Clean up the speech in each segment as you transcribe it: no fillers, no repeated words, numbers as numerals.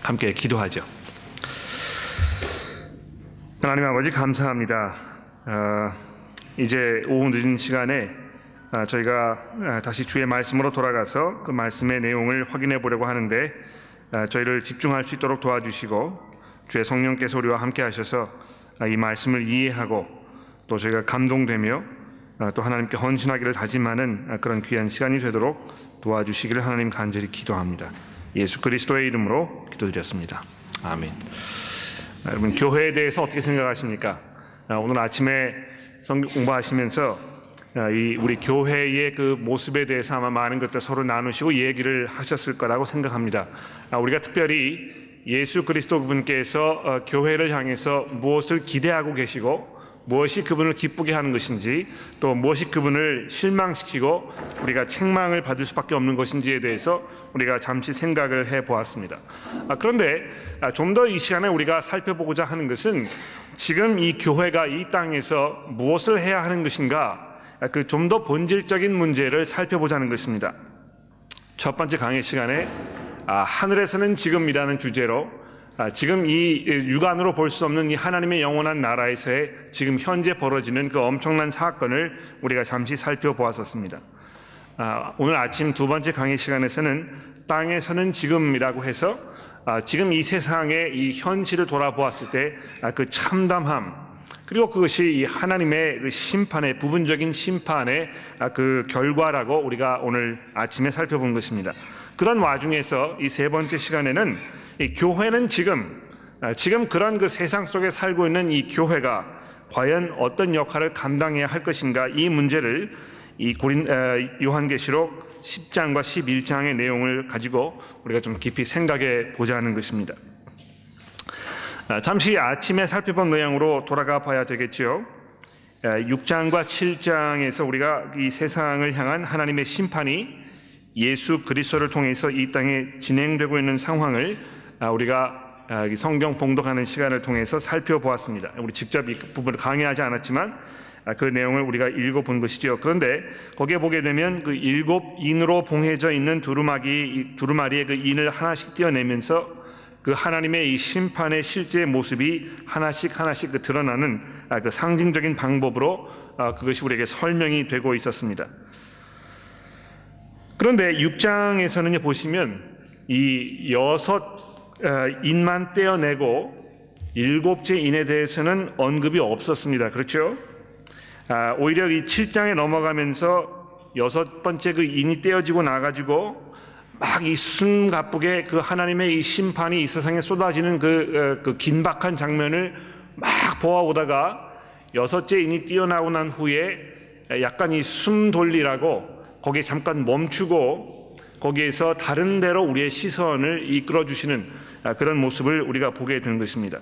함께 기도하죠. 하나님 아버지 감사합니다. 이제 오후 늦은 시간에 저희가 다시 주의 말씀으로 돌아가서 그 말씀의 내용을 확인해 보려고 하는데 저희를 집중할 수 있도록 도와주시고 주의 성령께서 우리와 함께 하셔서 이 말씀을 이해하고 또 저희가 감동되며 또 하나님께 헌신하기를 다짐하는 그런 귀한 시간이 되도록 도와주시기를 하나님 간절히 기도합니다. 예수 그리스도의 이름으로 기도드렸습니다. 아멘. 여러분, 교회에 대해서 어떻게 생각하십니까? 오늘 아침에 성경 공부하시면서 우리 교회의 그 모습에 대해서 아마 많은 것들 서로 나누시고 얘기를 하셨을 거라고 생각합니다. 우리가 특별히 예수 그리스도 그분께서 교회를 향해서 무엇을 기대하고 계시고 무엇이 그분을 기쁘게 하는 것인지 또 무엇이 그분을 실망시키고 우리가 책망을 받을 수밖에 없는 것인지에 대해서 우리가 잠시 생각을 해보았습니다. 그런데 좀 더 이 시간에 우리가 살펴보고자 하는 것은 지금 이 교회가 이 땅에서 무엇을 해야 하는 것인가, 그 좀 더 본질적인 문제를 살펴보자는 것입니다. 첫 번째 강의 시간에 하늘에서는 지금이라는 주제로 지금 이 육안으로 볼 수 없는 이 하나님의 영원한 나라에서의 지금 현재 벌어지는 그 엄청난 사건을 우리가 잠시 살펴보았었습니다. 오늘 아침 두 번째 강의 시간에서는 땅에서는 지금이라고 해서 지금 이 세상의 이 현실을 돌아보았을 때 그 참담함, 그리고 그것이 이 하나님의 그 심판의 부분적인 심판의 그 결과라고 우리가 오늘 아침에 살펴본 것입니다. 그런 와중에서 이 세 번째 시간에는 이 교회는 지금 그런 그 세상 속에 살고 있는 이 교회가 과연 어떤 역할을 감당해야 할 것인가, 이 문제를 이 요한계시록 10장과 11장의 내용을 가지고 우리가 좀 깊이 생각해 보자 하는 것입니다. 잠시 아침에 살펴본 내용으로 돌아가 봐야 되겠죠. 6장과 7장에서 우리가 이 세상을 향한 하나님의 심판이 예수 그리스도를 통해서 이 땅에 진행되고 있는 상황을 우리가 성경 봉독하는 시간을 통해서 살펴보았습니다. 우리 직접 이 부분을 강의하지 않았지만 그 내용을 우리가 읽어본 것이죠. 그런데 거기에 보게 되면 그 7 인으로 봉해져 있는 두루마리의 그 인을 하나씩 떼어내면서 그 하나님의 이 심판의 실제 모습이 하나씩 그 드러나는 그 상징적인 방법으로 그것이 우리에게 설명이 되고 있었습니다. 그런데 6장에서는 보시면 이 6 인만 떼어내고 7째 인에 대해서는 언급이 없었습니다. 그렇죠? 오히려 이 7장에 넘어가면서 6번째 그 인이 떼어지고 나가지고 막 이 숨가쁘게 그 하나님의 이 심판이 이 세상에 쏟아지는 그 긴박한 장면을 막 보아오다가 6째 인이 떼어나오고 난 후에 약간 이 숨 돌리라고 거기에 잠깐 멈추고 거기에서 다른 데로 우리의 시선을 이끌어 주시는 그런 모습을 우리가 보게 되는 것입니다.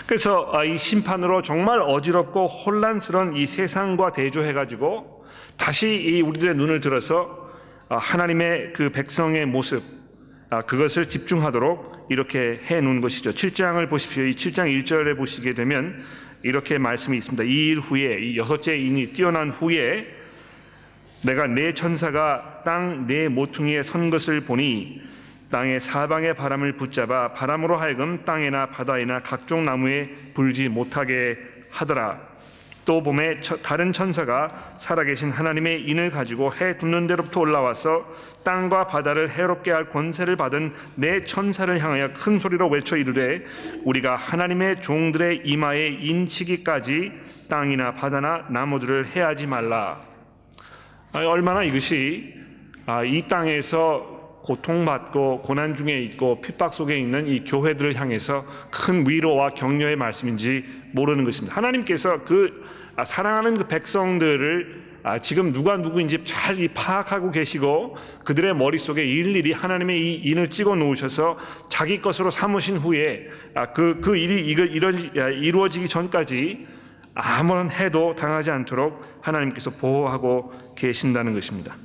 그래서 이 심판으로 정말 어지럽고 혼란스러운 이 세상과 대조해가지고 다시 이 우리들의 눈을 들어서 하나님의 그 백성의 모습, 그것을 집중하도록 이렇게 해놓은 것이죠. 7장을 보십시오. 이 7장 1절에 보시게 되면 이렇게 말씀이 있습니다. 이 일 후에, 이 6째 인이 뛰어난 후에 내가 네 천사가 땅 네 모퉁이에 선 것을 보니 땅의 사방의 바람을 붙잡아 바람으로 하여금 땅에나 바다에나 각종 나무에 불지 못하게 하더라. 또 봄에 다른 천사가 살아계신 하나님의 인을 가지고 해 돋는 데로부터 올라와서 땅과 바다를 해롭게 할 권세를 받은 네 천사를 향하여 큰 소리로 외쳐 이르되 우리가 하나님의 종들의 이마에 인치기까지 땅이나 바다나 나무들을 해하지 말라. 얼마나 이것이 이 땅에서 고통받고 고난 중에 있고 핍박 속에 있는 이 교회들을 향해서 큰 위로와 격려의 말씀인지 모르는 것입니다. 하나님께서 사랑하는 그 백성들을 지금 누가 누구인지 잘 파악하고 계시고 그들의 머릿속에 일일이 하나님의 이 인을 찍어 놓으셔서 자기 것으로 삼으신 후에 그 일이 이루어지기 전까지 아무런 해도 당하지 않도록 하나님께서 보호하고 계신다는 것입니다.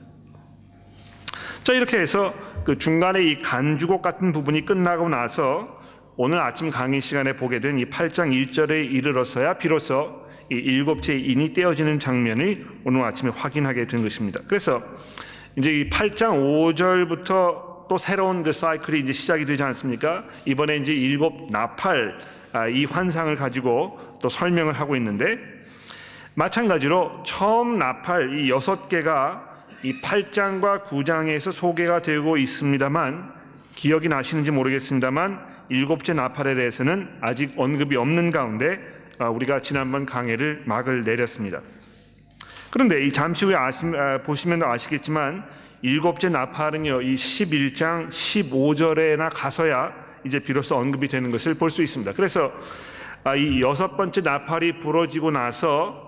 자, 이렇게 해서 그 중간에 이 간주곡 같은 부분이 끝나고 나서 오늘 아침 강의 시간에 보게 된 이 8장 1절에 이르러서야 비로소 이 7째 인이 떼어지는 장면을 오늘 아침에 확인하게 된 것입니다. 그래서 이제 이 8장 5절부터 또 새로운 그 사이클이 이제 시작이 되지 않습니까? 이번에 이제 7 나팔 이 환상을 가지고 또 설명을 하고 있는데, 마찬가지로 처음 나팔 이 6개가 이 8장과 9장에서 소개가 되고 있습니다만, 기억이 나시는지 모르겠습니다만 7째 나팔에 대해서는 아직 언급이 없는 가운데 우리가 지난번 강해를 막을 내렸습니다. 그런데 이 잠시 후에 보시면 아시겠지만 7째 나팔은요, 이 11장 15절에나 가서야 이제 비로소 언급이 되는 것을 볼 수 있습니다. 그래서 이 6번째 나팔이 부러지고 나서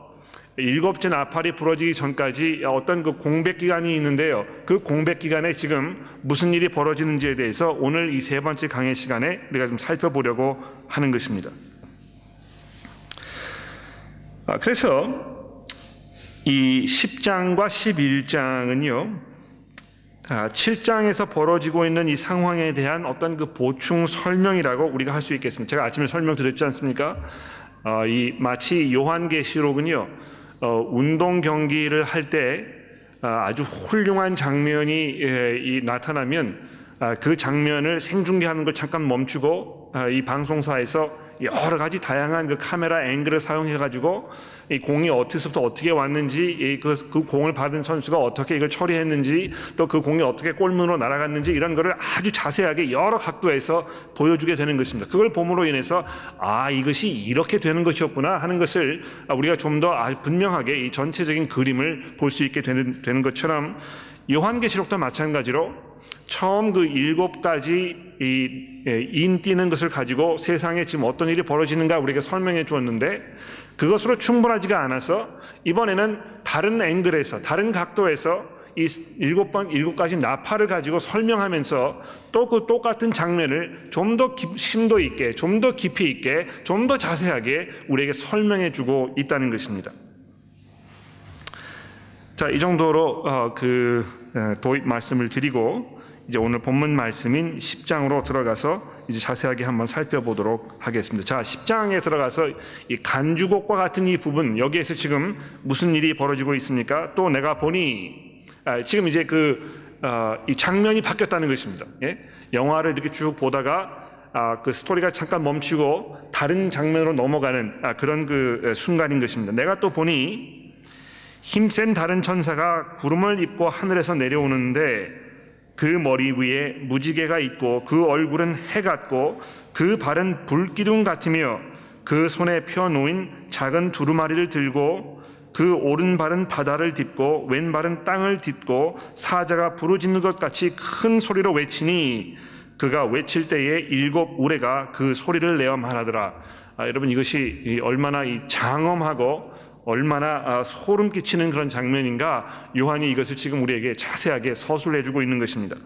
7째 나팔이 부러지기 전까지 어떤 그 공백 기간이 있는데요, 그 공백 기간에 지금 무슨 일이 벌어지는지에 대해서 오늘 이 3번째 강의 시간에 우리가 좀 살펴보려고 하는 것입니다. 그래서 이 10장과 11장은요 7장에서 벌어지고 있는 이 상황에 대한 어떤 그 보충 설명이라고 우리가 할 수 있겠습니다. 제가 아침에 설명드렸지 않습니까? 이 마치 요한계시록은요 운동 경기를 할 때 아주 훌륭한 장면이 나타나면 그 장면을 생중계하는 걸 잠깐 멈추고 이 방송사에서 여러 가지 다양한 그 카메라 앵글을 사용해 가지고 이 공이 어디서부터 어떻게 왔는지, 그 공을 받은 선수가 어떻게 이걸 처리했는지, 또 그 공이 어떻게 골문으로 날아갔는지, 이런 거를 아주 자세하게 여러 각도에서 보여주게 되는 것입니다. 그걸 봄으로 인해서 이것이 이렇게 되는 것이었구나 하는 것을 우리가 좀 더 분명하게 이 전체적인 그림을 볼 수 있게 되는 것처럼, 요한계시록도 마찬가지로 처음 그 7가지 인 띄는 것을 가지고 세상에 지금 어떤 일이 벌어지는가 우리가 설명해 주었는데, 그것으로 충분하지가 않아서 이번에는 다른 앵글에서, 다른 각도에서 이 7가지 나팔을 가지고 설명하면서 또 그 똑같은 장면을 좀 더 심도 있게, 좀 더 깊이 있게, 좀 더 자세하게 우리에게 설명해 주고 있다는 것입니다. 자, 이 정도로 도입 말씀을 드리고 이제 오늘 본문 말씀인 10장으로 들어가서 이제 자세하게 한번 살펴보도록 하겠습니다. 자, 10장에 들어가서 이 간주곡과 같은 이 부분, 여기에서 지금 무슨 일이 벌어지고 있습니까? 또 내가 보니, 지금 이제 이 장면이 바뀌었다는 것입니다. 예? 영화를 이렇게 쭉 보다가 그 스토리가 잠깐 멈추고 다른 장면으로 넘어가는 그런 그 순간인 것입니다. 내가 또 보니 힘센 다른 천사가 구름을 입고 하늘에서 내려오는데, 그 머리 위에 무지개가 있고 그 얼굴은 해 같고 그 발은 불기둥 같으며 그 손에 펴 놓인 작은 두루마리를 들고 그 오른발은 바다를 딛고 왼발은 땅을 딛고 사자가 부르짖는 것 같이 큰 소리로 외치니 그가 외칠 때에 7 우레가 그 소리를 내어 말하더라. 여러분, 이것이 얼마나 장엄하고 얼마나 소름 끼치는 그런 장면인가, 요한이 이것을 지금 우리에게 자세하게 서술해주고 있는 것입니다.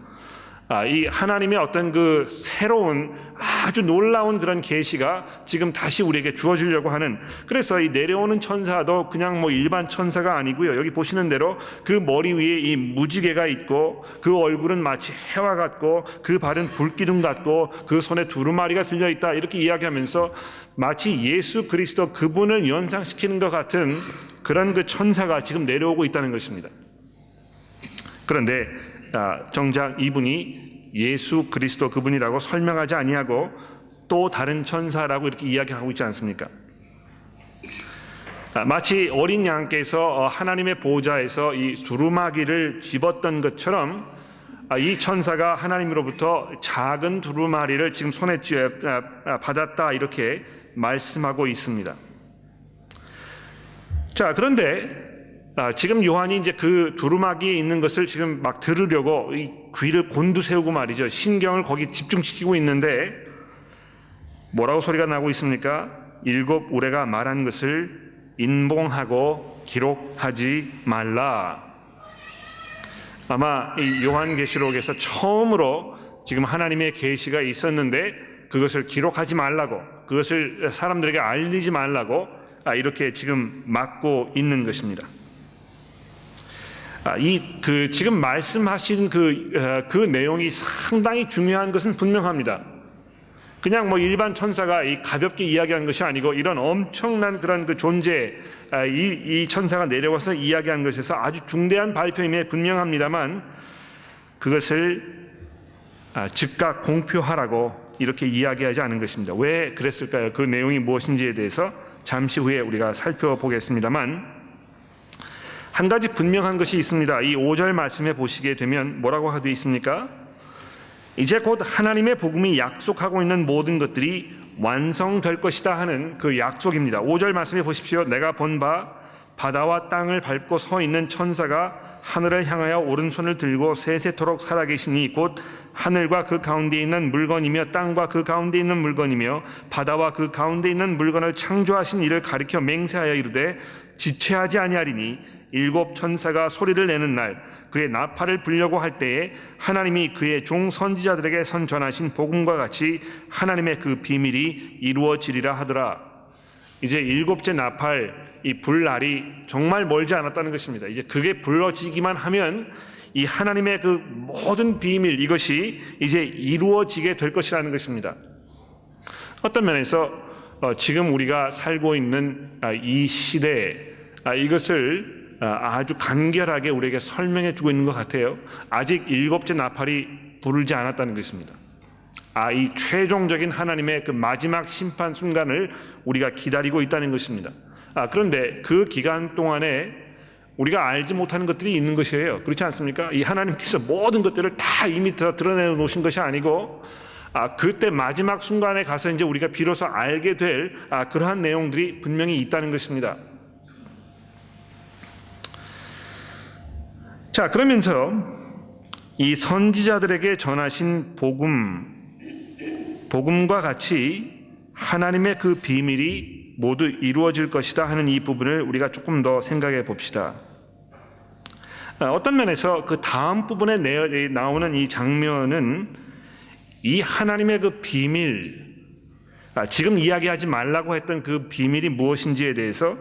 이 하나님의 어떤 그 새로운 아주 놀라운 그런 계시가 지금 다시 우리에게 주어지려고 하는, 그래서 이 내려오는 천사도 그냥 뭐 일반 천사가 아니고요, 여기 보시는 대로 그 머리 위에 이 무지개가 있고 그 얼굴은 마치 해와 같고 그 발은 불기둥 같고 그 손에 두루마리가 들려 있다, 이렇게 이야기하면서 마치 예수 그리스도 그분을 연상시키는 것 같은 그런 그 천사가 지금 내려오고 있다는 것입니다. 그런데 정작 이분이 예수 그리스도 그분이라고 설명하지 아니하고 또 다른 천사라고 이렇게 이야기하고 있지 않습니까? 마치 어린 양께서 하나님의 보좌에서 이 두루마기를 집었던 것처럼 이 천사가 하나님으로부터 작은 두루마리를 지금 손에 받았다, 이렇게 말씀하고 있습니다. 자, 그런데 지금 요한이 이제 그 두루마기에 있는 것을 지금 막 들으려고 이 귀를 곤두세우고 말이죠, 신경을 거기 집중시키고 있는데 뭐라고 소리가 나고 있습니까? 7 우레가 말한 것을 인봉하고 기록하지 말라. 아마 이 요한계시록에서 처음으로 지금 하나님의 계시가 있었는데 그것을 기록하지 말라고, 그것을 사람들에게 알리지 말라고 이렇게 지금 막고 있는 것입니다. 지금 말씀하신 그 내용이 상당히 중요한 것은 분명합니다. 그냥 뭐 일반 천사가 가볍게 이야기한 것이 아니고 이런 엄청난 그런 그 존재, 이 천사가 내려와서 이야기한 것에서 아주 중대한 발표임에 분명합니다만, 그것을 즉각 공표하라고 이렇게 이야기하지 않은 것입니다. 왜 그랬을까요? 그 내용이 무엇인지에 대해서 잠시 후에 우리가 살펴보겠습니다만, 한 가지 분명한 것이 있습니다. 이 5절 말씀에 보시게 되면 뭐라고 되어 있습니까? 이제 곧 하나님의 복음이 약속하고 있는 모든 것들이 완성될 것이다 하는 그 약속입니다. 5절 말씀에 보십시오. 내가 본 바 바다와 땅을 밟고 서 있는 천사가 하늘을 향하여 오른손을 들고 세세토록 살아계시니 곧 하늘과 그 가운데 있는 물건이며 땅과 그 가운데 있는 물건이며 바다와 그 가운데 있는 물건을 창조하신 이를 가리켜 맹세하여 이르되 지체하지 아니하리니 일곱 천사가 소리를 내는 날 그의 나팔을 불려고 할 때에 하나님이 그의 종 선지자들에게 전하신 복음과 같이 하나님의 그 비밀이 이루어지리라 하더라. 이제 일곱째 나팔 이 불날이 정말 멀지 않았다는 것입니다. 이제 그게 불러지기만 하면 이 하나님의 그 모든 비밀 이것이 이제 이루어지게 될 것이라는 것입니다. 어떤 면에서 지금 우리가 살고 있는 이 시대에 이것을 아주 간결하게 우리에게 설명해 주고 있는 것 같아요. 아직 일곱째 나팔이 부르지 않았다는 것입니다. 이 최종적인 하나님의 그 마지막 심판 순간을 우리가 기다리고 있다는 것입니다. 그런데 그 기간 동안에 우리가 알지 못하는 것들이 있는 것이에요. 그렇지 않습니까? 이 하나님께서 모든 것들을 다 이미 드러내 놓으신 것이 아니고 그때 마지막 순간에 가서 이제 우리가 비로소 알게 될 그러한 내용들이 분명히 있다는 것입니다. 자, 그러면서 이 선지자들에게 전하신 복음과 같이 하나님의 그 비밀이 모두 이루어질 것이다 하는 이 부분을 우리가 조금 더 생각해 봅시다. 어떤 면에서 그 다음 부분에 나오는 이 장면은 이 하나님의 그 비밀, 지금 이야기하지 말라고 했던 그 비밀이 무엇인지에 대해서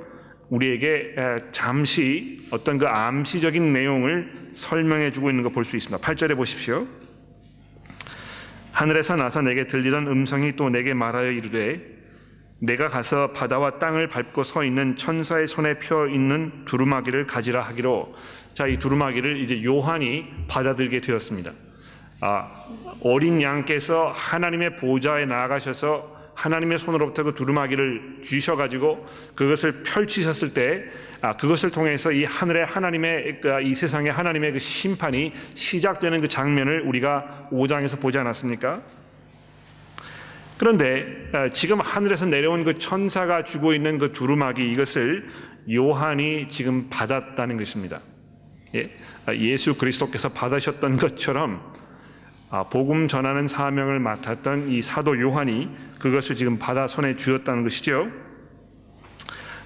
우리에게 잠시 어떤 그 암시적인 내용을 설명해 주고 있는 거 볼 수 있습니다. 8절에 보십시오. 하늘에서 나서 내게 들리던 음성이 또 내게 말하여 이르되 내가 가서 바다와 땅을 밟고 서 있는 천사의 손에 펴 있는 두루마기를 가지라 하기로. 자, 이 두루마기를 이제 요한이 받아들게 되었습니다. 어린 양께서 하나님의 보좌에 나아가셔서 하나님의 손으로부터 그 두루마기를 주셔가지고 그것을 펼치셨을 때 그것을 통해서 이 하늘의 하나님의 이 세상의 하나님의 그 심판이 시작되는 그 장면을 우리가 5장에서 보지 않았습니까? 그런데 지금 하늘에서 내려온 그 천사가 주고 있는 그 두루마기 이것을 요한이 지금 받았다는 것입니다. 예수 그리스도께서 받으셨던 것처럼 복음 전하는 사명을 맡았던 이 사도 요한이 그것을 지금 받아 손에 쥐었다는 것이죠.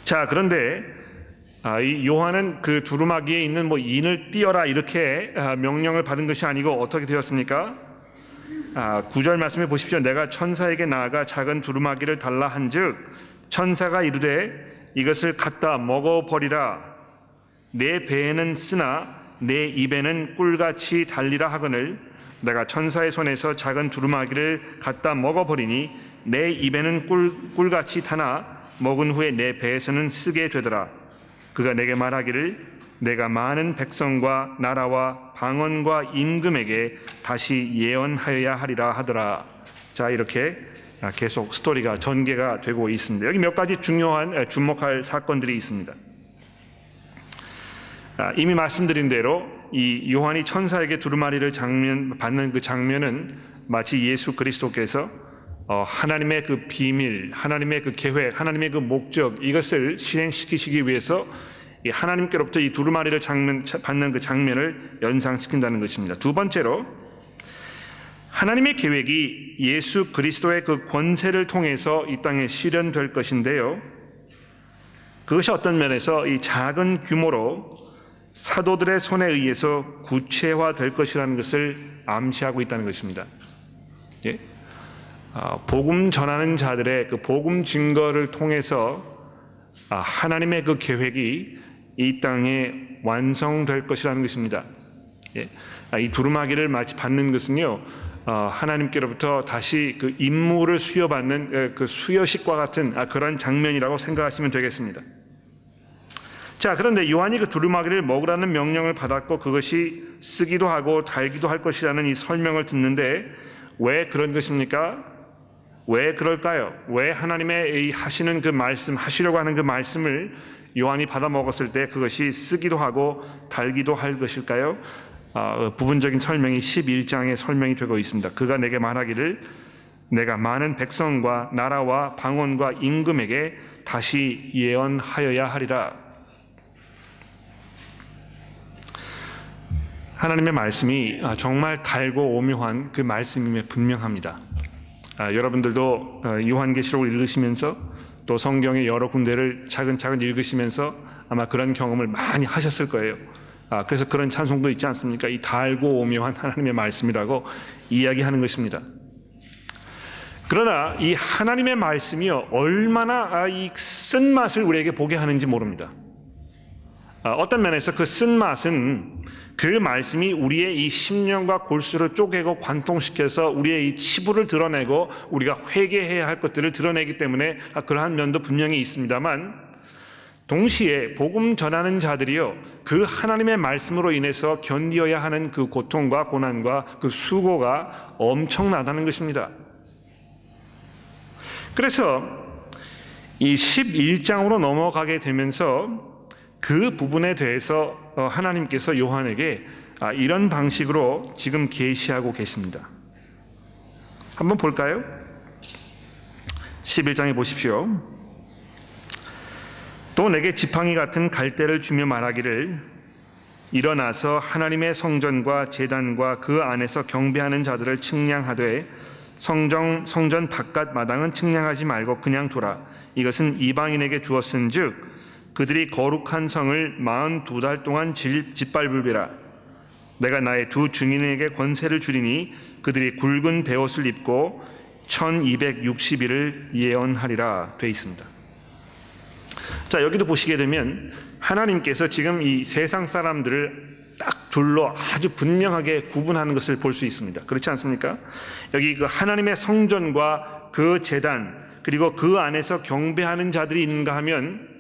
자, 그런데 이 요한은 그 두루마기에 있는 인을 띄어라 이렇게 명령을 받은 것이 아니고 어떻게 되었습니까? 9절 말씀해 보십시오. 내가 천사에게 나아가 작은 두루마기를 달라 한즉 천사가 이르되 이것을 갖다 먹어버리라. 내 배에는 쓰나 내 입에는 꿀같이 달리라 하거늘 내가 천사의 손에서 작은 두루마기를 갖다 먹어버리니 내 입에는 꿀같이 타나 먹은 후에 내 배에서는 쓰게 되더라. 그가 내게 말하기를 내가 많은 백성과 나라와 방언과 임금에게 다시 예언하여야 하리라 하더라. 자, 이렇게 계속 스토리가 전개가 되고 있습니다. 여기 몇 가지 중요한 주목할 사건들이 있습니다. 이미 말씀드린 대로 이 요한이 천사에게 두루마리를 받는 그 장면은 마치 예수 그리스도께서 하나님의 그 비밀, 하나님의 그 계획, 하나님의 그 목적 이것을 실행시키시기 위해서 이 하나님께로부터 이 두루마리를 받는 그 장면을 연상시킨다는 것입니다. 두 번째로 하나님의 계획이 예수 그리스도의 그 권세를 통해서 이 땅에 실현될 것인데요. 그것이 어떤 면에서 이 작은 규모로 사도들의 손에 의해서 구체화될 것이라는 것을 암시하고 있다는 것입니다. 복음 전하는 자들의 그 복음 증거를 통해서 하나님의 그 계획이 이 땅에 완성될 것이라는 것입니다. 이 두루마기를 마치 받는 것은요, 하나님께로부터 다시 그 임무를 수여받는 그 수여식과 같은 그런 장면이라고 생각하시면 되겠습니다. 자, 그런데 요한이 그 두루마기를 먹으라는 명령을 받았고 그것이 쓰기도 하고 달기도 할 것이라는 이 설명을 듣는데 왜 그런 것입니까? 왜 그럴까요? 왜 하나님의 하시는 그 말씀, 하시려고 하는 그 말씀을 요한이 받아 먹었을 때 그것이 쓰기도 하고 달기도 할 것일까요? 부분적인 설명이 11장에 설명이 되고 있습니다. 그가 내게 말하기를 내가 많은 백성과 나라와 방언과 임금에게 다시 예언하여야 하리라. 하나님의 말씀이 정말 달고 오묘한 그 말씀임에 분명합니다. 여러분들도 요한계시록을 읽으시면서 또 성경의 여러 군데를 차근차근 읽으시면서 아마 그런 경험을 많이 하셨을 거예요. 그래서 그런 찬송도 있지 않습니까? 이 달고 오묘한 하나님의 말씀이라고 이야기하는 것입니다. 그러나 이 하나님의 말씀이요 얼마나 이 쓴맛을 우리에게 보게 하는지 모릅니다. 어떤 면에서 그 쓴맛은 그 말씀이 우리의 이 심령과 골수를 쪼개고 관통시켜서 우리의 이 치부를 드러내고 우리가 회개해야 할 것들을 드러내기 때문에 그러한 면도 분명히 있습니다만, 동시에 복음 전하는 자들이요 그 하나님의 말씀으로 인해서 견디어야 하는 그 고통과 고난과 그 수고가 엄청나다는 것입니다. 그래서 이 11장으로 넘어가게 되면서 그 부분에 대해서 하나님께서 요한에게 이런 방식으로 지금 계시하고 계십니다. 한번 볼까요? 11장에 보십시오. 또 내게 지팡이 같은 갈대를 주며 말하기를 일어나서 하나님의 성전과 제단과 그 안에서 경배하는 자들을 측량하되 성전 바깥 마당은 측량하지 말고 그냥 두라. 이것은 이방인에게 주었은즉 그들이 거룩한 성을 42달 동안 짓밟으리라. 내가 나의 두 증인에게 권세를 주리니 그들이 굵은 베옷을 입고 1260일을 예언하리라 되어 있습니다. 자, 여기도 보시게 되면 하나님께서 지금 이 세상 사람들을 딱 둘로 아주 분명하게 구분하는 것을 볼 수 있습니다. 그렇지 않습니까? 여기 그 하나님의 성전과 그 제단 그리고 그 안에서 경배하는 자들이 있는가 하면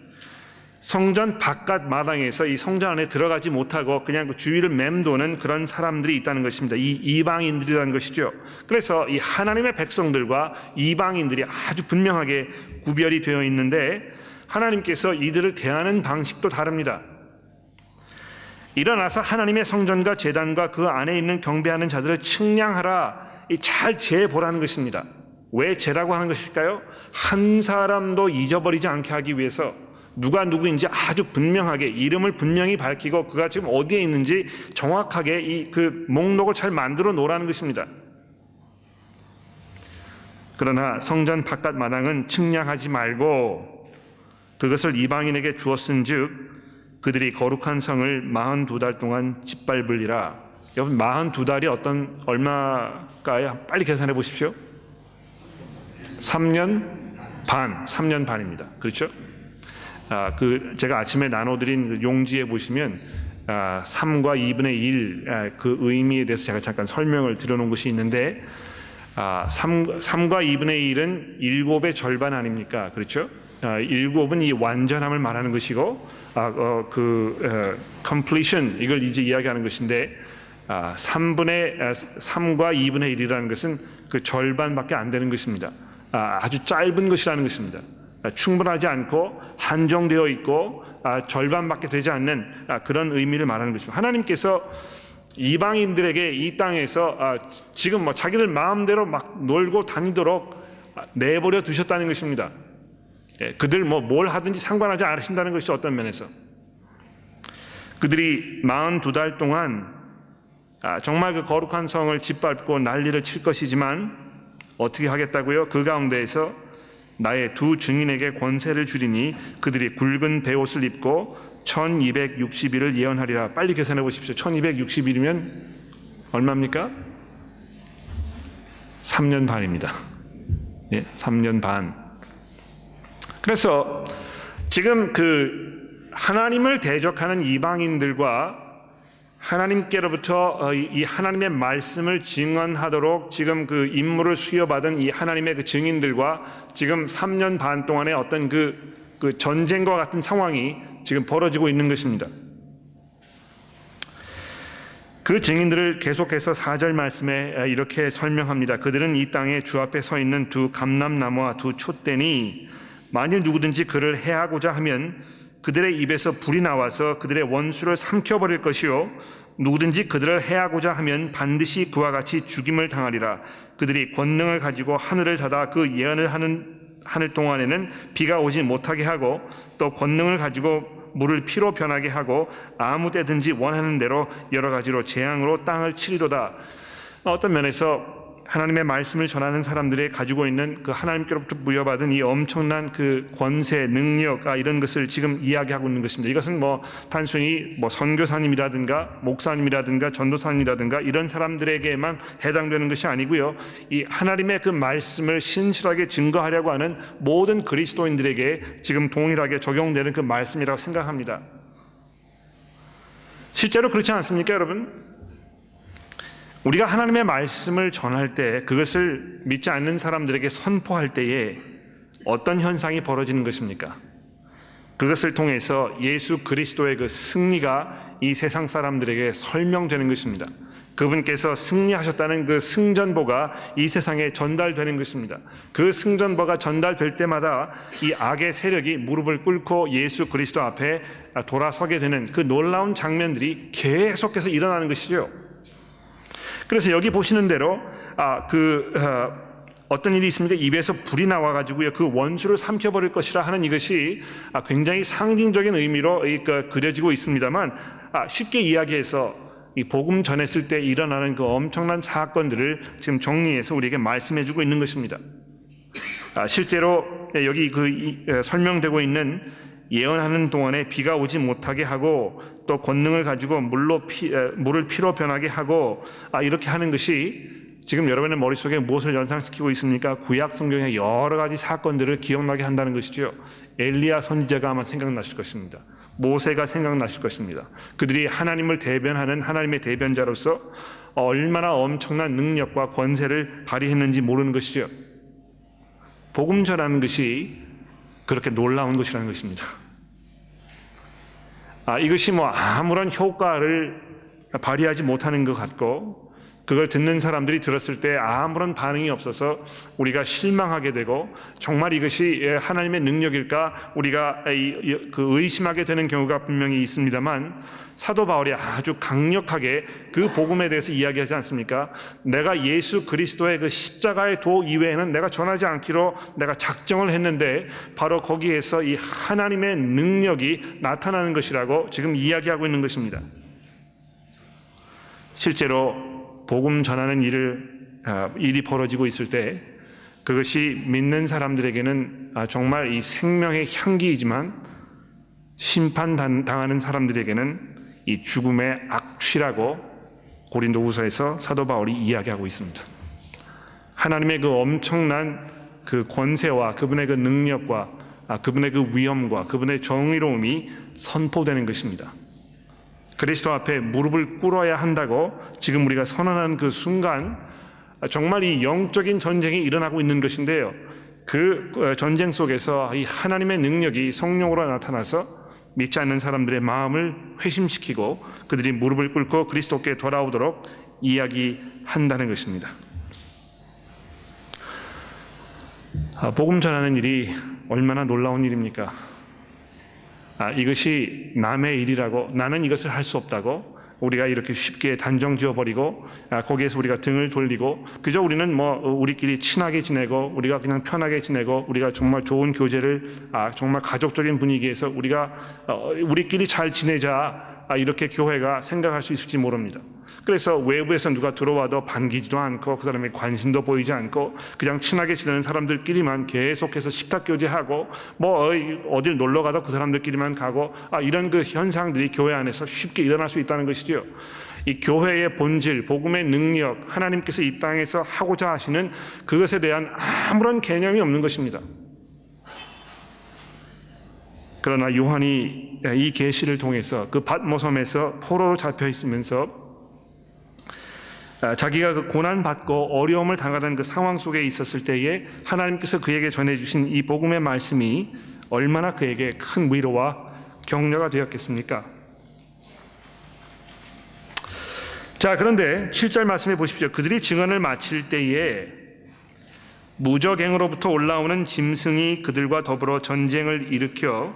성전 바깥 마당에서 이 성전 안에 들어가지 못하고 그냥 그 주위를 맴도는 그런 사람들이 있다는 것입니다. 이 이방인들이라는 것이죠. 그래서 이 하나님의 백성들과 이방인들이 아주 분명하게 구별이 되어 있는데 하나님께서 이들을 대하는 방식도 다릅니다. 일어나서 하나님의 성전과 제단과 그 안에 있는 경배하는 자들을 측량하라. 잘 재보라는 것입니다. 왜 재라고 하는 것일까요? 한 사람도 잊어버리지 않게 하기 위해서 누가 누구인지 아주 분명하게 이름을 분명히 밝히고 그가 지금 어디에 있는지 정확하게 이 그 목록을 잘 만들어 놓으라는 것입니다. 그러나 성전 바깥 마당은 측량하지 말고 그것을 이방인에게 주었은즉 그들이 거룩한 성을 42달 동안 짓밟으리라. 여러분 42달이 얼마일까요? 빨리 계산해 보십시오. 3년 반입니다. 그렇죠? 제가 아침에 나눠드린 용지에 보시면 3과 2분의 1 그 의미에 대해서 제가 잠깐 설명을 드려놓은 것이 있는데 3과 2분의 1은 7의 절반 아닙니까? 그렇죠? 7은 이 완전함을 말하는 것이고 completion 이걸 이제 이야기하는 것인데 3과 2분의 1이라는 것은 그 절반밖에 안 되는 것입니다. 아주 짧은 것이라는 것입니다. 충분하지 않고 한정되어 있고 절반밖에 되지 않는 그런 의미를 말하는 것입니다. 하나님께서 이방인들에게 이 땅에서 지금 자기들 마음대로 막 놀고 다니도록 내버려 두셨다는 것입니다. 그들 뭘 하든지 상관하지 않으신다는 것이 어떤 면에서 그들이 42달 동안 정말 그 거룩한 성을 짓밟고 난리를 칠 것이지만 어떻게 하겠다고요? 그 가운데에서 나의 두 증인에게 권세를 주리니 그들이 굵은 베옷을 입고 1260일을 예언하리라. 빨리 계산해 보십시오. 1260일이면 얼마입니까? 3년 반입니다. 3년 반. 그래서 지금 그 하나님을 대적하는 이방인들과 하나님께로부터 이 하나님의 말씀을 증언하도록 지금 그 임무를 수여받은 이 하나님의 그 증인들과 지금 3년 반 동안의 어떤 그 전쟁과 같은 상황이 지금 벌어지고 있는 것입니다. 그 증인들을 계속해서 4절 말씀에 이렇게 설명합니다. 그들은 이 땅에 주 앞에 서 있는 두 감람나무와 두 촛대니 만일 누구든지 그를 해하고자 하면 그들의 입에서 불이 나와서 그들의 원수를 삼켜버릴 것이요 누구든지 그들을 해하고자 하면 반드시 그와 같이 죽임을 당하리라. 그들이 권능을 가지고 하늘을 닫아 그 예언을 하는 동안에는 비가 오지 못하게 하고 또 권능을 가지고 물을 피로 변하게 하고 아무 때든지 원하는 대로 여러 가지로 재앙으로 땅을 치리로다. 어떤 면에서 하나님의 말씀을 전하는 사람들이 가지고 있는 그 하나님께로부터 부여받은 이 엄청난 그 권세, 능력, 이런 것을 지금 이야기하고 있는 것입니다. 이것은 단순히 선교사님이라든가 목사님이라든가 전도사님이라든가 이런 사람들에게만 해당되는 것이 아니고요. 이 하나님의 그 말씀을 신실하게 증거하려고 하는 모든 그리스도인들에게 지금 동일하게 적용되는 그 말씀이라고 생각합니다. 실제로 그렇지 않습니까, 여러분? 우리가 하나님의 말씀을 전할 때 그것을 믿지 않는 사람들에게 선포할 때에 어떤 현상이 벌어지는 것입니까? 그것을 통해서 예수 그리스도의 그 승리가 이 세상 사람들에게 설명되는 것입니다. 그분께서 승리하셨다는 그 승전보가 이 세상에 전달되는 것입니다. 그 승전보가 전달될 때마다 이 악의 세력이 무릎을 꿇고 예수 그리스도 앞에 돌아서게 되는 그 놀라운 장면들이 계속해서 일어나는 것이죠. 그래서 여기 보시는 대로 어떤 일이 있습니까? 입에서 불이 나와가지고요 그 원수를 삼켜버릴 것이라 하는 이것이 굉장히 상징적인 의미로 그려지고 있습니다만 쉽게 이야기해서 이 복음 전했을 때 일어나는 그 엄청난 사건들을 지금 정리해서 우리에게 말씀해주고 있는 것입니다. 실제로 여기 설명되고 있는 예언하는 동안에 비가 오지 못하게 하고 또 권능을 가지고 물을 피로 변하게 하고 이렇게 하는 것이 지금 여러분의 머릿속에 무엇을 연상시키고 있습니까? 구약 성경의 여러 가지 사건들을 기억나게 한다는 것이죠. 엘리야 선지자가 아마 생각나실 것입니다. 모세가 생각나실 것입니다. 그들이 하나님을 대변하는 하나님의 대변자로서 얼마나 엄청난 능력과 권세를 발휘했는지 모르는 것이죠. 복음 전하는 것이 그렇게 놀라운 것이라는 것입니다. 이것이 아무런 효과를 발휘하지 못하는 것 같고 그걸 듣는 사람들이 들었을 때 아무런 반응이 없어서 우리가 실망하게 되고 정말 이것이 하나님의 능력일까 우리가 의심하게 되는 경우가 분명히 있습니다만 사도 바울이 아주 강력하게 그 복음에 대해서 이야기하지 않습니까? 내가 예수 그리스도의 그 십자가의 도 이외에는 내가 전하지 않기로 내가 작정을 했는데 바로 거기에서 이 하나님의 능력이 나타나는 것이라고 지금 이야기하고 있는 것입니다. 실제로 복음 전하는 일이 벌어지고 있을 때 그것이 믿는 사람들에게는 정말 이 생명의 향기이지만 심판당하는 사람들에게는 이 죽음의 악취라고 고린도후서에서 사도 바울이 이야기하고 있습니다. 하나님의 그 엄청난 그 권세와 그분의 그 능력과 그분의 그 위엄과 그분의 정의로움이 선포되는 것입니다. 그리스도 앞에 무릎을 꿇어야 한다고 지금 우리가 선언하는 그 순간 정말 이 영적인 전쟁이 일어나고 있는 것인데요. 그 전쟁 속에서 이 하나님의 능력이 성령으로 나타나서 믿지 않는 사람들의 마음을 회심시키고 그들이 무릎을 꿇고 그리스도께 돌아오도록 이야기한다는 것입니다. 복음 전하는 일이 얼마나 놀라운 일입니까? 이것이 남의 일이라고 나는 이것을 할 수 없다고 우리가 이렇게 쉽게 단정 지어버리고 거기에서 우리가 등을 돌리고 그저 우리는 우리끼리 친하게 지내고 우리가 그냥 편하게 지내고 우리가 정말 좋은 교제를 정말 가족적인 분위기에서 우리끼리 잘 지내자 이렇게 교회가 생각할 수 있을지 모릅니다. 그래서 외부에서 누가 들어와도 반기지도 않고 그 사람의 관심도 보이지 않고 그냥 친하게 지내는 사람들끼리만 계속해서 식탁 교제하고 어딜 놀러 가도 그 사람들끼리만 가고 이런 그 현상들이 교회 안에서 쉽게 일어날 수 있다는 것이죠. 이 교회의 본질, 복음의 능력, 하나님께서 이 땅에서 하고자 하시는 그것에 대한 아무런 개념이 없는 것입니다. 그러나 요한이 이 계시를 통해서 그 밧모섬에서 포로로 잡혀 있으면서 자기가 그 고난받고 어려움을 당하는 그 상황 속에 있었을 때에 하나님께서 그에게 전해주신 이 복음의 말씀이 얼마나 그에게 큰 위로와 격려가 되었겠습니까? 자, 그런데 7절 말씀해 보십시오. 그들이 증언을 마칠 때에 무적행으로부터 올라오는 짐승이 그들과 더불어 전쟁을 일으켜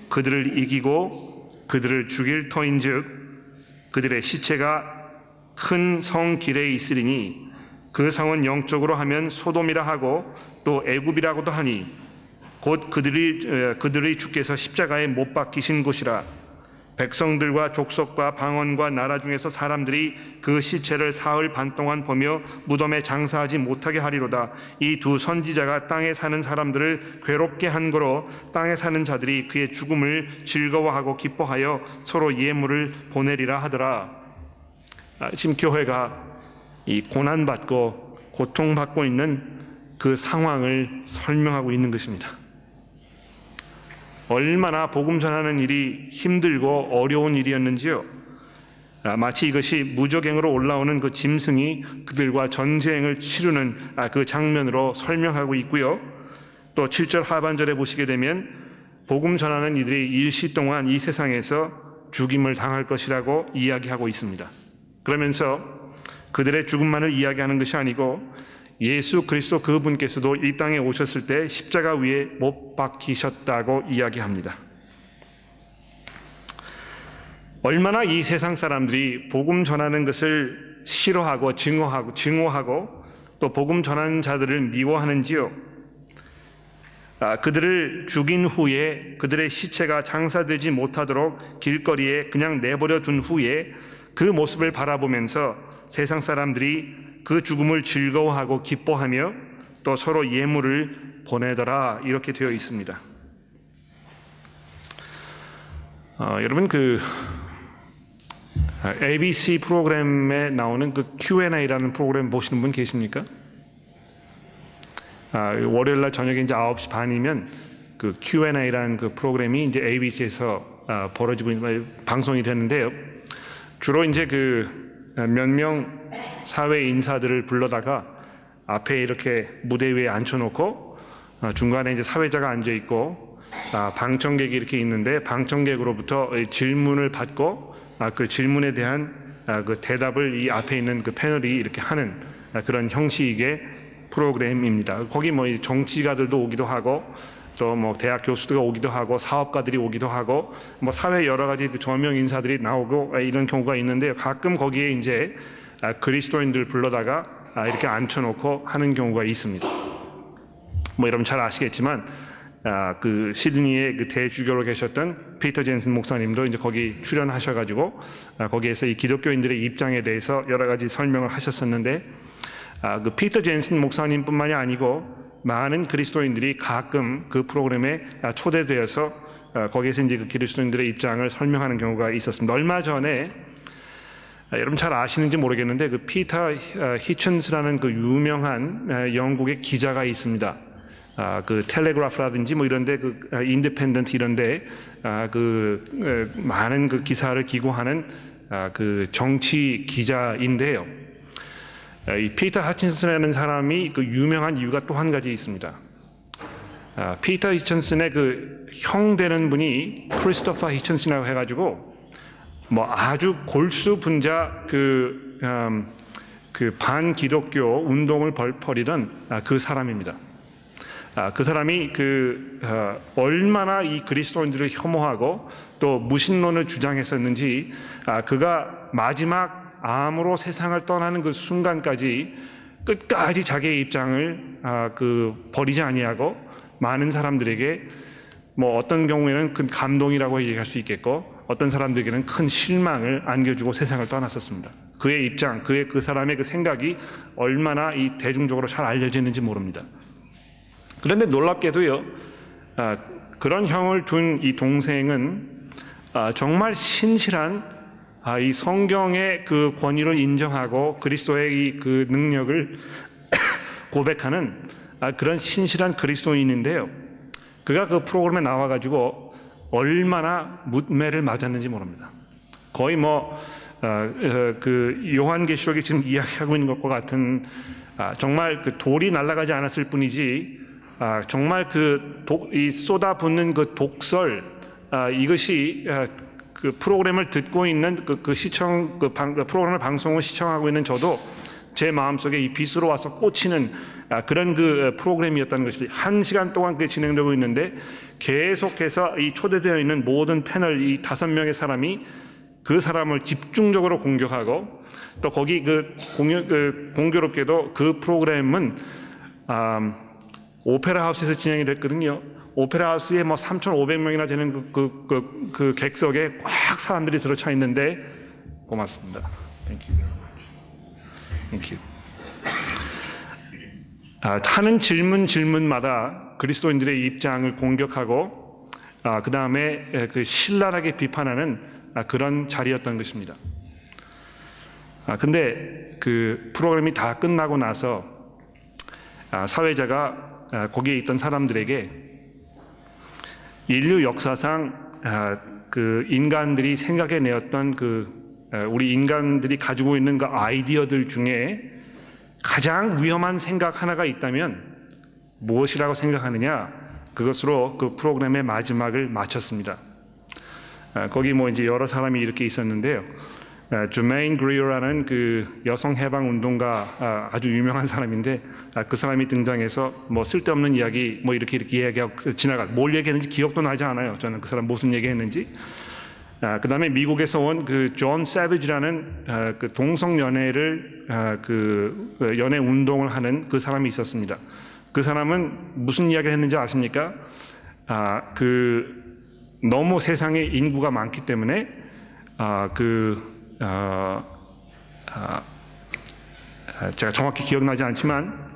그들을 이기고 그들을 죽일 터인즉 그들의 시체가 큰 성 길에 있으리니 그 성은 영적으로 하면 소돔이라 하고 또 애굽이라고도 하니 곧 그들이 주께서 십자가에 못 박히신 곳이라. 백성들과 족속과 방언과 나라 중에서 사람들이 그 시체를 사흘 반 동안 보며 무덤에 장사하지 못하게 하리로다. 이 두 선지자가 땅에 사는 사람들을 괴롭게 한 거로 땅에 사는 자들이 그의 죽음을 즐거워하고 기뻐하여 서로 예물을 보내리라 하더라. 지금 교회가 이 고난받고 고통받고 있는 그 상황을 설명하고 있는 것입니다. 얼마나 복음 전하는 일이 힘들고 어려운 일이었는지요. 마치 이것이 무적행으로 올라오는 그 짐승이 그들과 전쟁을 치르는 그 장면으로 설명하고 있고요. 또 7절 하반절에 보시게 되면 복음 전하는 이들이 일시 동안 이 세상에서 죽임을 당할 것이라고 이야기하고 있습니다. 그러면서 그들의 죽음만을 이야기하는 것이 아니고 예수 그리스도 그분께서도 이 땅에 오셨을 때 십자가 위에 못 박히셨다고 이야기합니다. 얼마나 이 세상 사람들이 복음 전하는 것을 싫어하고 증오하고 또 복음 전하는 자들을 미워하는지요. 그들을 죽인 후에 그들의 시체가 장사되지 못하도록 길거리에 그냥 내버려 둔 후에 그 모습을 바라보면서 세상 사람들이 그 죽음을 즐거워하고 기뻐하며 또 서로 예물을 보내더라, 이렇게 되어 있습니다. 여러분 그 ABC 프로그램에 나오는 그 Q&A라는 프로그램 보시는 분 계십니까? 월요일날 저녁에 이제 9시 반이면 그 Q&A라는 그 프로그램이 이제 ABC에서 벌어지고 있는 방송이 되는데요. 주로 이제 그 몇 명 사회 인사들을 불러다가 앞에 이렇게 무대 위에 앉혀놓고 중간에 이제 사회자가 앉아 있고 방청객이 이렇게 있는데 방청객으로부터 질문을 받고 그 질문에 대한 그 대답을 이 앞에 있는 그 패널이 이렇게 하는 그런 형식의 프로그램입니다. 거기 뭐 정치가들도 오기도 하고 또 뭐 대학 교수들이 오기도 하고 사업가들이 오기도 하고 뭐 사회 여러 가지 그 저명 인사들이 나오고 이런 경우가 있는데요. 가끔 거기에 이제 그리스도인들 불러다가 이렇게 앉혀놓고 하는 경우가 있습니다. 뭐 여러분 잘 아시겠지만 그 시드니에 그 대주교로 계셨던 피터 젠슨 목사님도 이제 거기 출연하셔가지고 거기에서 이 기독교인들의 입장에 대해서 여러 가지 설명을 하셨었는데 그 피터 젠슨 목사님뿐만이 아니고 많은 그리스도인들이 가끔 그 프로그램에 초대되어서 거기에서 이제 그 그리스도인들의 입장을 설명하는 경우가 있었습니다. 얼마 전에 여러분 잘 아시는지 모르겠는데 그 피터 히천스라는 그 유명한 영국의 기자가 있습니다. 그 텔레그래프라든지 뭐 이런데 그 인디펜던트 이런데 그 많은 그 기사를 기고하는 그 정치 기자인데요. 이 피터 히천슨이라는 사람이 그 유명한 이유가 또 한 가지 있습니다. 피터 히천슨의 그 형 되는 분이 크리스토퍼 히천슨이라고 해가지고 뭐 아주 골수 분자 그 반기독교 운동을 벌이던 그 사람입니다. 그 사람이 얼마나 이 그리스도인들을 혐오하고 또 무신론을 주장했었는지 그가 마지막 암으로 세상을 떠나는 그 순간까지 끝까지 자기의 입장을 버리지 아니하고 많은 사람들에게 뭐 어떤 경우에는 큰 감동이라고 얘기할 수 있겠고 어떤 사람들에게는 큰 실망을 안겨주고 세상을 떠났었습니다. 그의 입장, 그 사람의 그 생각이 얼마나 이 대중적으로 잘 알려져 있는지 모릅니다. 그런데 놀랍게도요, 그런 형을 둔 이 동생은 정말 신실한 이 성경의 그 권위를 인정하고 그리스도의 이 그 능력을 고백하는 그런 신실한 그리스도인인데요. 그가 그 프로그램에 나와가지고 얼마나 문매를 맞았는지 모릅니다. 거의 뭐 그 요한계시록이 지금 이야기하고 있는 것과 같은 정말 그 돌이 날아가지 않았을 뿐이지 정말 이 쏟아붓는 그 독설 이것이 그 프로그램을 듣고 있는 프로그램을 방송을 시청하고 있는 저도 제 마음속에 이 빛으로 와서 꽂히는 그런 그 프로그램이었다는 것입니다. 1시간 동안 그게 진행되고 있는데 계속해서 이 초대되어 있는 모든 패널 이 5명의 사람이 그 사람을 집중적으로 공격하고 또 거기 공교롭게도 그 프로그램은 오페라 하우스에서 진행이 됐거든요. 오페라 하우스에 뭐 3,500명이나 되는 그 객석에 꽉 사람들이 들어차 있는데 고맙습니다. Thank you very much. Thank you. 하는 질문마다 그리스도인들의 입장을 공격하고 그 다음에 그 신랄하게 비판하는 그런 자리였던 것입니다. 근데 그 프로그램이 다 끝나고 나서 사회자가 거기에 있던 사람들에게 인류 역사상 그 인간들이 생각해내었던 우리 인간들이 가지고 있는 그 아이디어들 중에 가장 위험한 생각 하나가 있다면 무엇이라고 생각하느냐? 그것으로 그 프로그램의 마지막을 마쳤습니다. 거기 뭐 이제 여러 사람이 이렇게 있었는데요. 주메인 그리어라는 그 여성 해방 운동가 아주 유명한 사람인데 그 사람이 등장해서 뭐 쓸데없는 이야기 뭐 이렇게 이야기하고 뭘 얘기했는지 기억도 나지 않아요. 저는 그 사람 무슨 얘기했는지. 그다음에 미국에서 온 그 존 세비지라는 그 동성 연애를 그 연애 운동을 하는 그 사람이 있었습니다. 그 사람은 무슨 이야기를 했는지 아십니까? 너무 세상에 인구가 많기 때문에 제가 정확히 기억나지 않지만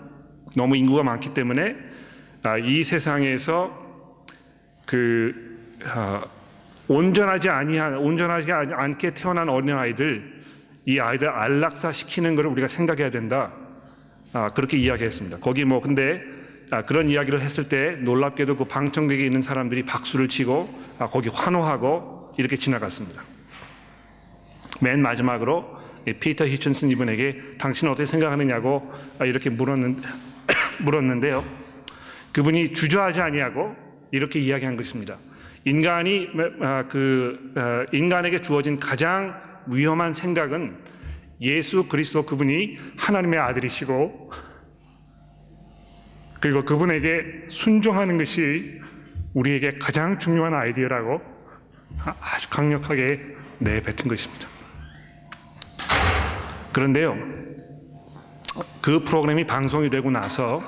너무 인구가 많기 때문에 이 세상에서 온전하지 않게 태어난 어린아이들 이 아이들 안락사 시키는 것을 우리가 생각해야 된다. 그렇게 이야기했습니다. 거기 뭐 근데 그런 이야기를 했을 때 놀랍게도 그 방청객에 있는 사람들이 박수를 치고 거기 환호하고 이렇게 지나갔습니다. 맨 마지막으로 피터 히춘슨 이분에게 당신은 어떻게 생각하느냐고 이렇게 물었는데요. 그분이 주저하지 아니하고 이렇게 이야기한 것입니다. 인간에게 주어진 가장 위험한 생각은 예수 그리스도 그분이 하나님의 아들이시고 그리고 그분에게 순종하는 것이 우리에게 가장 중요한 아이디어라고 아주 강력하게 내뱉은 것입니다. 그런데요, 그 프로그램이 방송이 되고 나서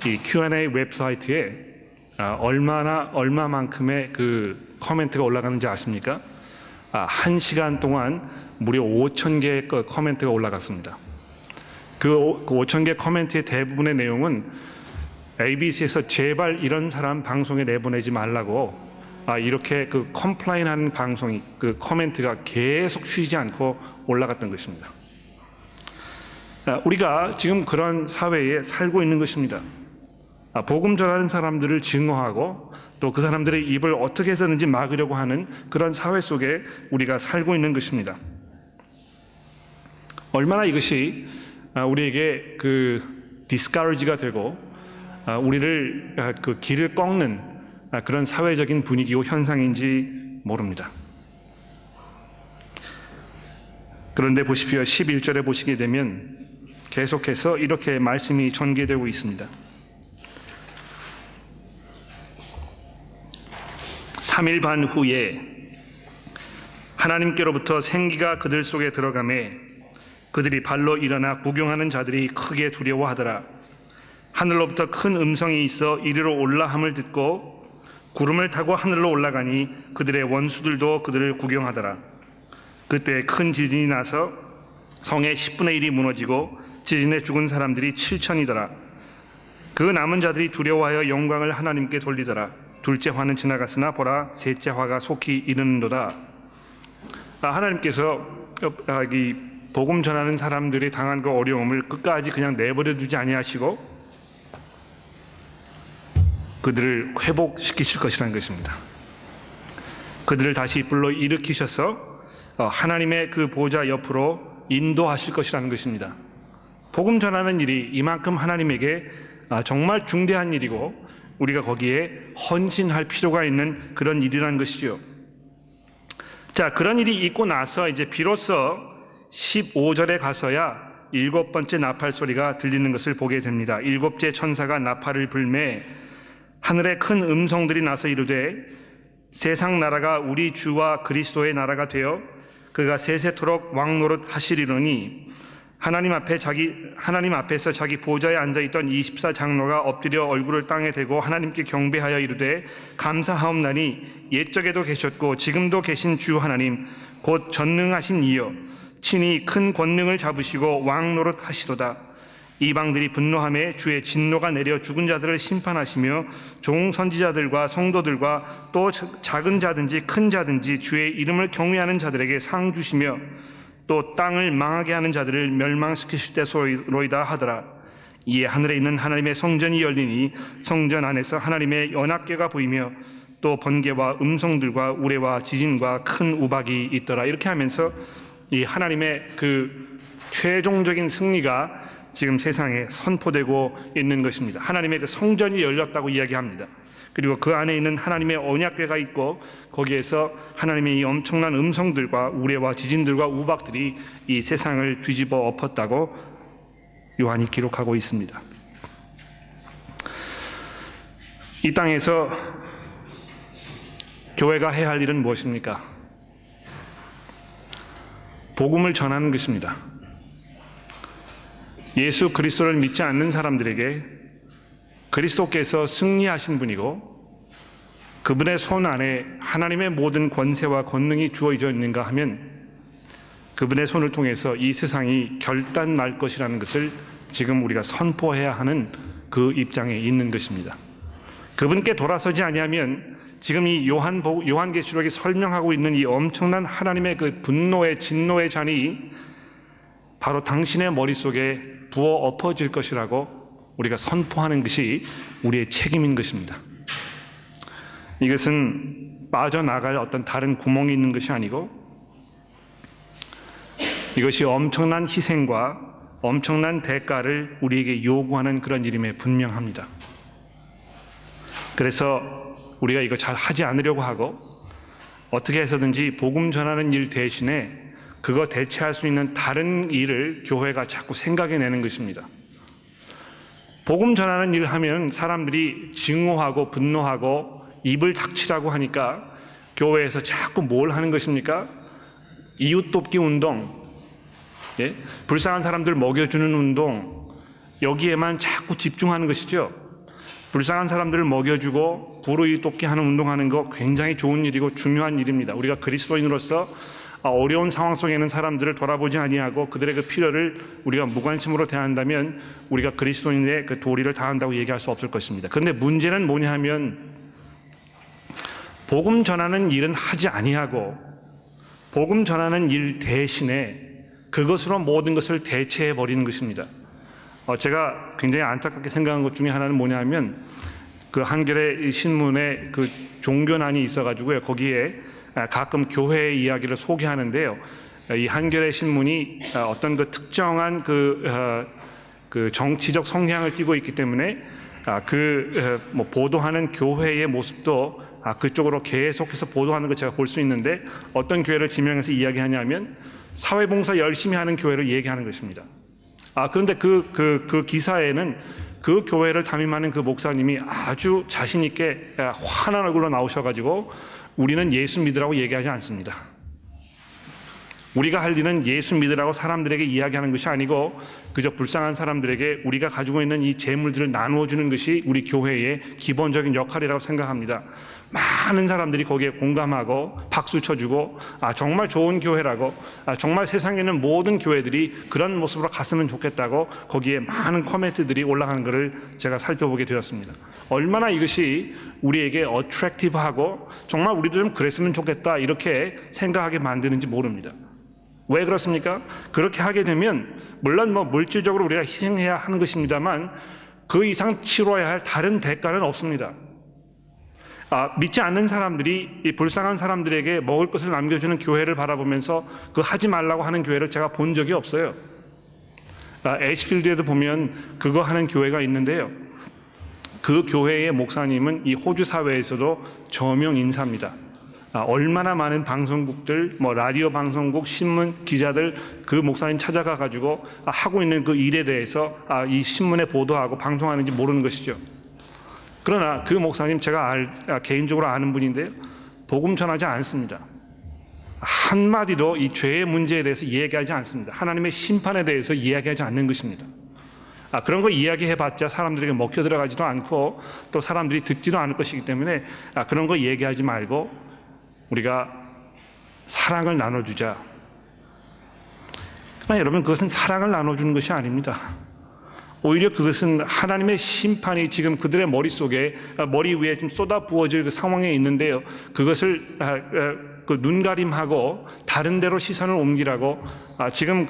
이 Q&A 웹사이트에 얼마만큼의 그 코멘트가 올라가는지 아십니까? 1시간 동안 무려 5,000개의 코멘트가 올라갔습니다. 그 5,000개 코멘트의 대부분의 내용은 ABC에서 제발 이런 사람 방송에 내보내지 말라고 이렇게 그 컴플레인하는 방송이 그 코멘트가 계속 쉬지 않고 올라갔던 것입니다. 우리가 지금 그런 사회에 살고 있는 것입니다. 복음 전하는 사람들을 증오하고 또 그 사람들의 입을 어떻게 해서든지 막으려고 하는 그런 사회 속에 우리가 살고 있는 것입니다. 얼마나 이것이 우리에게 그 디스커리지가 되고 우리를 그 길을 꺾는 그런 사회적인 분위기고 현상인지 모릅니다. 그런데 보십시오. 11절에 보시게 되면 계속해서 이렇게 말씀이 전개되고 있습니다. 3일 반 후에 하나님께로부터 생기가 그들 속에 들어가매 그들이 발로 일어나 구경하는 자들이 크게 두려워하더라. 하늘로부터 큰 음성이 있어 이리로 올라함을 듣고 구름을 타고 하늘로 올라가니 그들의 원수들도 그들을 구경하더라. 그때 큰 지진이 나서 성의 10분의 1이 무너지고 지진에 죽은 사람들이 7천이더라. 그 남은 자들이 두려워하여 영광을 하나님께 돌리더라. 둘째 화는 지나갔으나 보라 셋째 화가 속히 이르는도다. 하나님께서 이 복음 전하는 사람들이 당한 그 어려움을 끝까지 그냥 내버려 두지 아니하시고 그들을 회복시키실 것이라는 것입니다. 그들을 다시 불러 일으키셔서 하나님의 그 보좌 옆으로 인도하실 것이라는 것입니다. 복음 전하는 일이 이만큼 하나님에게 정말 중대한 일이고 우리가 거기에 헌신할 필요가 있는 그런 일이라는 것이죠. 자, 그런 일이 있고 나서 이제 비로소 15절에 가서야 7번째 나팔 소리가 들리는 것을 보게 됩니다. 7째 천사가 나팔을 불매 하늘에 큰 음성들이 나서 이르되 세상 나라가 우리 주와 그리스도의 나라가 되어 그가 세세토록 왕노릇 하시리로니 하나님 앞에서 자기 보좌에 앉아 있던 24장로가 엎드려 얼굴을 땅에 대고 하나님께 경배하여 이르되 감사하옵나니 옛적에도 계셨고 지금도 계신 주 하나님 곧 전능하신 이여 친히 큰 권능을 잡으시고 왕노릇 하시도다. 이방들이 분노하며 주의 진노가 내려 죽은 자들을 심판하시며 종 선지자들과 성도들과 또 작은 자든지 큰 자든지 주의 이름을 경외하는 자들에게 상 주시며 또 땅을 망하게 하는 자들을 멸망시키실 때소로이다 하더라. 이에 하늘에 있는 하나님의 성전이 열리니 성전 안에서 하나님의 연합궤가 보이며 또 번개와 음성들과 우레와 지진과 큰 우박이 있더라. 이렇게 하면서 이 하나님의 그 최종적인 승리가 지금 세상에 선포되고 있는 것입니다. 하나님의 그 성전이 열렸다고 이야기합니다. 그리고 그 안에 있는 하나님의 언약궤가 있고 거기에서 하나님의 이 엄청난 음성들과 우레와 지진들과 우박들이 이 세상을 뒤집어 엎었다고 요한이 기록하고 있습니다. 이 땅에서 교회가 해야 할 일은 무엇입니까? 복음을 전하는 것입니다. 예수 그리스도를 믿지 않는 사람들에게 그리스도께서 승리하신 분이고 그분의 손 안에 하나님의 모든 권세와 권능이 주어져 있는가 하면 그분의 손을 통해서 이 세상이 결단 날 것이라는 것을 지금 우리가 선포해야 하는 그 입장에 있는 것입니다. 그분께 돌아서지 아니하면 지금 이 요한계시록이 설명하고 있는 이 엄청난 하나님의 그 분노의 진노의 잔이 바로 당신의 머릿속에 부어 엎어질 것이라고 우리가 선포하는 것이 우리의 책임인 것입니다. 이것은 빠져나갈 어떤 다른 구멍이 있는 것이 아니고 이것이 엄청난 희생과 엄청난 대가를 우리에게 요구하는 그런 일임에 분명합니다. 그래서 우리가 이거 잘 하지 않으려고 하고 어떻게 해서든지 복음 전하는 일 대신에 그거 대체할 수 있는 다른 일을 교회가 자꾸 생각해내는 것입니다. 복음 전하는 일을 하면 사람들이 증오하고 분노하고 입을 닥치라고 하니까 교회에서 자꾸 뭘 하는 것입니까? 이웃 돕기 운동, 예? 불쌍한 사람들 먹여주는 운동, 여기에만 자꾸 집중하는 것이죠. 불쌍한 사람들을 먹여주고 불의 돕기 하는 운동하는 거 굉장히 좋은 일이고 중요한 일입니다. 우리가 그리스도인으로서 어려운 상황 속에 있는 사람들을 돌아보지 아니하고 그들의 그 필요를 우리가 무관심으로 대한다면 우리가 그리스도인의 그 도리를 다한다고 얘기할 수 없을 것입니다. 그런데 문제는 뭐냐 하면 복음 전하는 일은 하지 아니하고 복음 전하는 일 대신에 그것으로 모든 것을 대체해 버리는 것입니다. 제가 굉장히 안타깝게 생각한 것 중에 하나는 뭐냐 하면 그 한겨레 신문에 그 종교난이 있어가지고요. 거기에 가끔 교회의 이야기를 소개하는데요. 이 한겨레 신문이 어떤 그 특정한 그 정치적 성향을 띠고 있기 때문에 뭐 보도하는 교회의 모습도 그쪽으로 계속해서 보도하는 걸 제가 볼 수 있는데 어떤 교회를 지명해서 이야기하냐면 사회봉사 열심히 하는 교회를 얘기하는 것입니다. 그런데 그 기사에는 그 교회를 담임하는 그 목사님이 아주 자신 있게 환한 얼굴로 나오셔가지고 우리는 예수 믿으라고 얘기하지 않습니다. 우리가 할 일은 예수 믿으라고 사람들에게 이야기하는 것이 아니고 그저 불쌍한 사람들에게 우리가 가지고 있는 이 재물들을 나누어 주는 것이 우리 교회의 기본적인 역할이라고 생각합니다. 많은 사람들이 거기에 공감하고 박수 쳐주고 정말 좋은 교회라고 정말 세상에 있는 모든 교회들이 그런 모습으로 갔으면 좋겠다고 거기에 많은 코멘트들이 올라가는 것을 제가 살펴보게 되었습니다. 얼마나 이것이 우리에게 어트랙티브하고 정말 우리도 좀 그랬으면 좋겠다 이렇게 생각하게 만드는지 모릅니다. 왜 그렇습니까? 그렇게 하게 되면 물론 뭐 물질적으로 우리가 희생해야 하는 것입니다만 그 이상 치러야 할 다른 대가는 없습니다. 믿지 않는 사람들이 이 불쌍한 사람들에게 먹을 것을 남겨주는 교회를 바라보면서 그 하지 말라고 하는 교회를 제가 본 적이 없어요. 애쉬필드에도 보면 그거 하는 교회가 있는데요. 그 교회의 목사님은 이 호주 사회에서도 저명 인사입니다. 얼마나 많은 방송국들, 라디오 방송국, 신문 기자들 그 목사님 찾아가 가지고 하고 있는 그 일에 대해서 이 신문에 보도하고 방송하는지 모르는 것이죠. 그러나 그 목사님 제가 개인적으로 아는 분인데요, 복음 전하지 않습니다. 한마디도 이 죄의 문제에 대해서 이야기하지 않습니다. 하나님의 심판에 대해서 이야기하지 않는 것입니다. 그런 거 이야기해봤자 사람들에게 먹혀 들어가지도 않고 또 사람들이 듣지도 않을 것이기 때문에 그런 거 얘기하지 말고 우리가 사랑을 나눠주자. 그러나 여러분, 그것은 사랑을 나눠주는 것이 아닙니다. 오히려 그것은 하나님의 심판이 지금 그들의 머리 위에 지금 쏟아 부어질 그 상황에 있는데요, 그것을 그 눈가림하고 다른 데로 시선을 옮기라고 지금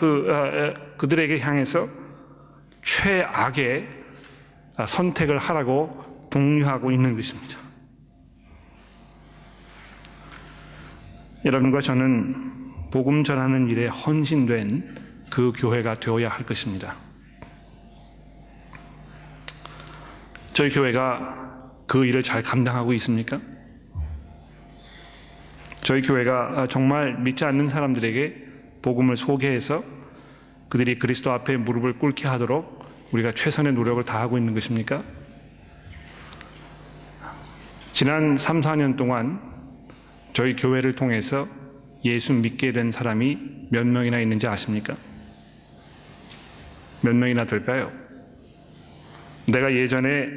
그들에게 향해서 최악의 선택을 하라고 독려하고 있는 것입니다. 여러분과 저는 복음 전하는 일에 헌신된 그 교회가 되어야 할 것입니다. 저희 교회가 그 일을 잘 감당하고 있습니까? 저희 교회가 정말 믿지 않는 사람들에게 복음을 소개해서 그들이 그리스도 앞에 무릎을 꿇게 하도록 우리가 최선의 노력을 다하고 있는 것입니까? 지난 3, 4년 동안 저희 교회를 통해서 예수 믿게 된 사람이 몇 명이나 있는지 아십니까? 몇 명이나 될까요? 내가 예전에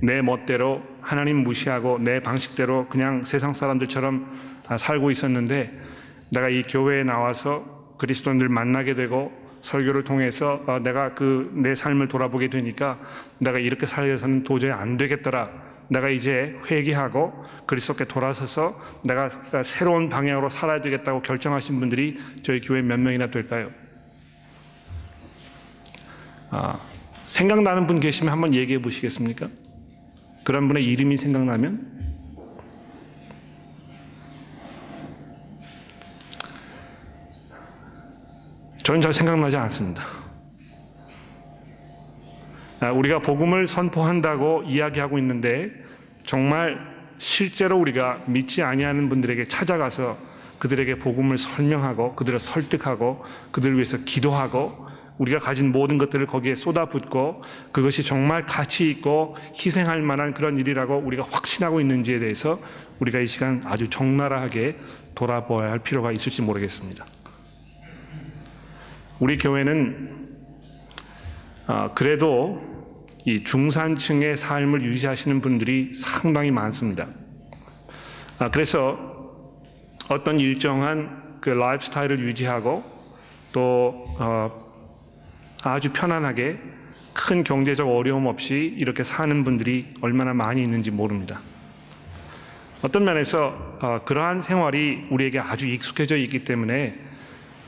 내 멋대로 하나님 무시하고 내 방식대로 그냥 세상 사람들처럼 살고 있었는데, 내가 이 교회에 나와서 그리스도인들 만나게 되고 설교를 통해서 내가 내 삶을 돌아보게 되니까 내가 이렇게 살아서는 도저히 안 되겠더라. 내가 이제 회개하고 그리스도께 돌아서서 내가 새로운 방향으로 살아야 되겠다고 결정하신 분들이 저희 교회 몇 명이나 될까요? 생각나는 분 계시면 한번 얘기해 보시겠습니까? 그런 분의 이름이 생각나면? 저는 잘 생각나지 않습니다. 우리가 복음을 선포한다고 이야기하고 있는데 정말 실제로 우리가 믿지 아니하는 분들에게 찾아가서 그들에게 복음을 설명하고 그들을 설득하고 그들을 위해서 기도하고 우리가 가진 모든 것들을 거기에 쏟아붓고 그것이 정말 가치 있고 희생할 만한 그런 일이라고 우리가 확신하고 있는지에 대해서 우리가 이 시간 아주 적나라하게 돌아보아야 할 필요가 있을지 모르겠습니다. 우리 교회는 그래도 이 중산층의 삶을 유지하시는 분들이 상당히 많습니다. 그래서 어떤 일정한 그 라이프 스타일을 유지하고 또 아주 편안하게 큰 경제적 어려움 없이 이렇게 사는 분들이 얼마나 많이 있는지 모릅니다. 어떤 면에서 그러한 생활이 우리에게 아주 익숙해져 있기 때문에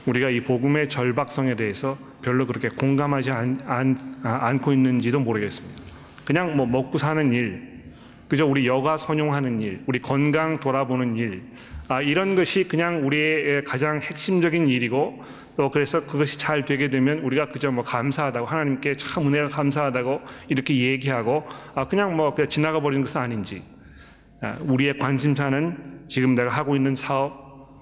우리가 이 복음의 절박성에 대해서 별로 그렇게 공감하지 않고 있는지도 모르겠습니다. 그냥 먹고 사는 일, 그저 우리 여가 선용하는 일, 우리 건강 돌아보는 일, 이런 것이 그냥 우리의 가장 핵심적인 일이고 또 그래서 그것이 잘 되게 되면 우리가 그저 감사하다고 하나님께 참 은혜가 감사하다고 이렇게 얘기하고 그냥 그냥 지나가 버리는 것은 아닌지, 우리의 관심사는 지금 내가 하고 있는 사업,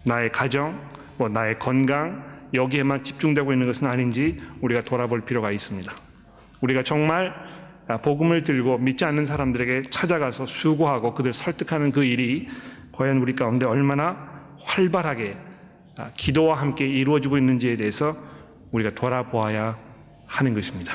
나의 가정, 나의 건강 여기에만 집중되고 있는 것은 아닌지 우리가 돌아볼 필요가 있습니다. 우리가 정말 복음을 들고 믿지 않는 사람들에게 찾아가서 수고하고 그들 설득하는 그 일이 과연 우리 가운데 얼마나 활발하게 기도와 함께 이루어지고 있는지에 대해서 우리가 돌아보아야 하는 것입니다.